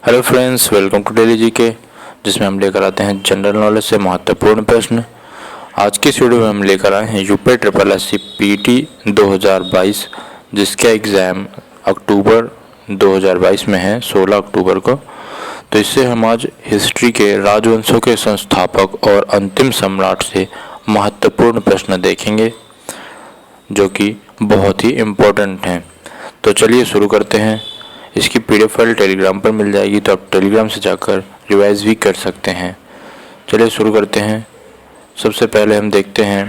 Hello friends, welcome to daily GK, जिसमें हम लेकर आते हैं जनरल नॉलेज से महत्वपूर्ण प्रश्न। आज की इस वीडियो में हम लेकर आए हैं यूपी ट्रिपल एससी पीटी 2022, जिसका एग्ज़ाम अक्टूबर 2022 में है, 16 अक्टूबर को। तो इससे हम आज हिस्ट्री के राजवंशों के संस्थापक और अंतिम सम्राट से महत्वपूर्ण प्रश्न देखेंगे, जो कि बहुत ही इम्पोर्टेंट हैं। तो चलिए शुरू करते हैं। इसकी पीडीएफ फाइल टेलीग्राम पर मिल जाएगी, तो आप टेलीग्राम से जाकर रिवाइज भी कर सकते हैं। चलिए शुरू करते हैं। सबसे पहले हम देखते हैं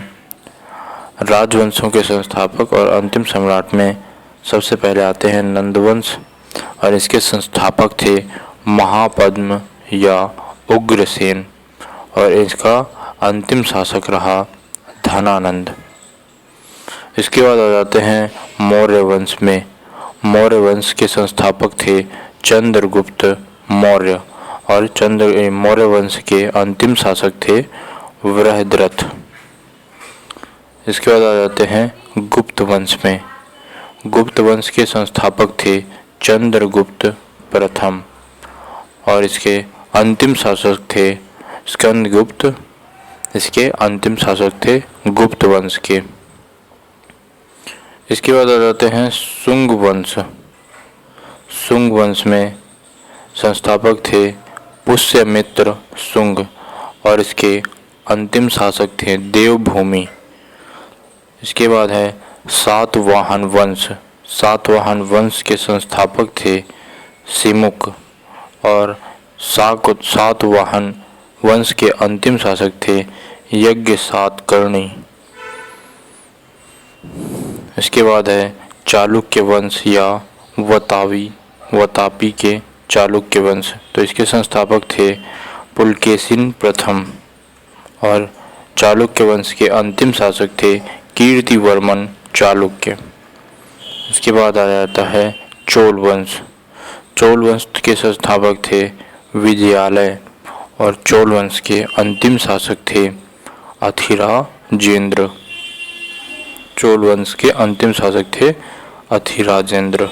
राजवंशों के संस्थापक और अंतिम सम्राट में सबसे पहले आते हैं नंदवंश, और इसके संस्थापक थे महापद्म या उग्रसेन, और इसका अंतिम शासक रहा धनानंद। इसके बाद आ जाते हैं मौर्य वंश में। मौर्य वंश के संस्थापक थे चंद्रगुप्त मौर्य, और मौर्य वंश के अंतिम शासक थे वृहद्रथ। इसके बाद आ जाते हैं गुप्त वंश में। गुप्त वंश के संस्थापक थे चंद्रगुप्त प्रथम, और इसके अंतिम शासक थे स्कंदगुप्त। इसके अंतिम शासक थे गुप्त वंश के। इसके बाद आ जाते हैं शुंग वंश। शुंग वंश में संस्थापक थे पुष्यमित्र शुंग, और इसके अंतिम शासक थे देवभूमि। इसके बाद है सातवाहन वंश। सातवाहन वंश के संस्थापक थे सिमुक, और सातवाहन वंश के अंतिम शासक थे यज्ञ सातकर्णी। इसके बाद है चालुक्य वंश या वतापी के चालुक्य वंश। तो इसके संस्थापक थे पुलकेशिन प्रथम, और चालुक्य वंश के अंतिम शासक थे कीर्तिवर्मन चालुक्य। इसके बाद आ जाता है चोल वंश। चोल वंश के संस्थापक थे विजयालय, और चोल वंश के अंतिम शासक थे अथिराजेंद्र। चोल वंश के अंतिम शासक थे अथिराजेंद्र।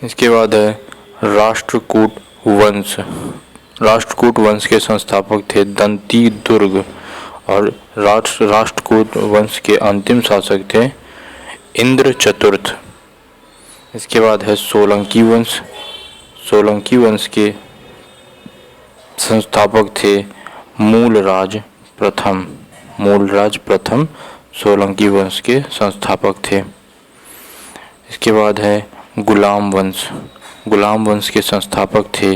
इसके बाद है राष्ट्रकूट वंश। राष्ट्रकूट वंश के संस्थापक थे दंती दुर्ग, और राष्ट्रकूट वंश के अंतिम शासक थे इंद्र चतुर्थ। इसके बाद है सोलंकी वंश। सोलंकी वंश के संस्थापक थे मूलराज प्रथम। मूलराज प्रथम सोलंकी वंश के संस्थापक थे। इसके बाद है गुलाम वंश। गुलाम वंश के संस्थापक थे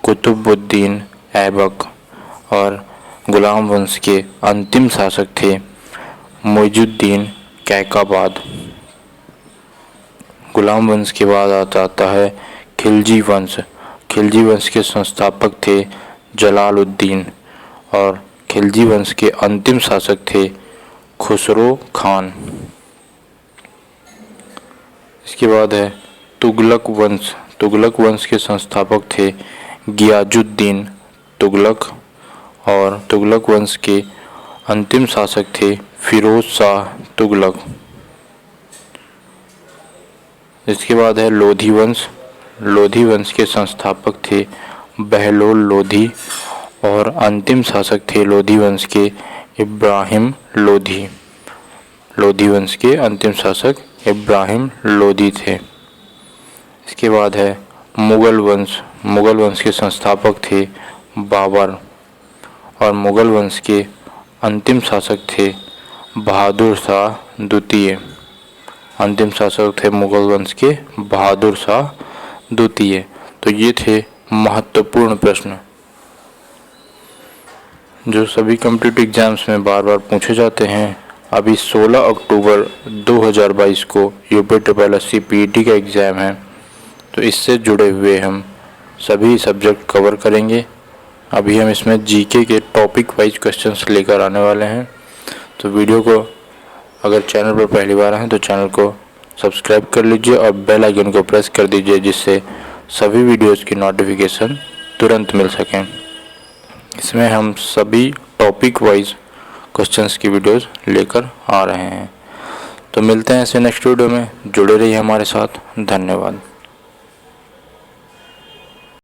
कुतुबुद्दीन ऐबक, और गुलाम वंश के अंतिम शासक थे मुइजुद्दीन कैकाबाद। गुलाम वंश के बाद आता है खिलजी वंश। खिलजी वंश के संस्थापक थे जलालुद्दीन, और खिलजी वंश के अंतिम शासक थे खुसरो खान। इसके बाद है तुगलक वंश। तुगलक वंश के संस्थापक थे गियाजुद्दीन तुगलक, और तुगलक वंश के अंतिम शासक थे फिरोज शाह तुगलक। इसके बाद है लोधी वंश। लोधी वंश के संस्थापक थे बहलोल लोधी, और अंतिम शासक थे लोधी वंश के इब्राहिम लोधी। लोधी वंश के अंतिम शासक इब्राहिम लोधी थे। इसके बाद है मुगल वंश। मुगल वंश के संस्थापक थे बाबर, और मुगल वंश के अंतिम शासक थे बहादुर शाह द्वितीय। अंतिम शासक थे मुगल वंश के बहादुर शाह द्वितीय। तो ये थे महत्वपूर्ण प्रश्न, जो सभी कॉम्पिटिटिव एग्जाम्स में बार बार पूछे जाते हैं। अभी 16 अक्टूबर 2022 को यूपी ट्रिपल एससी पीटी का एग्ज़ाम है, तो इससे जुड़े हुए हम सभी सब्जेक्ट कवर करेंगे। अभी हम इसमें जीके के टॉपिक वाइज क्वेश्चंस लेकर आने वाले हैं। तो वीडियो को अगर चैनल पर पहली बार हैं तो चैनल को सब्सक्राइब कर लीजिए, और बेल आइकन को प्रेस कर दीजिए, जिससे सभी वीडियोज़ की नोटिफिकेशन तुरंत मिल सकें। इसमें हम सभी टॉपिक वाइज क्वेश्चंस की वीडियोस लेकर आ रहे हैं। तो मिलते हैं ऐसे नेक्स्ट वीडियो में। जुड़े रहिए हमारे साथ। धन्यवाद।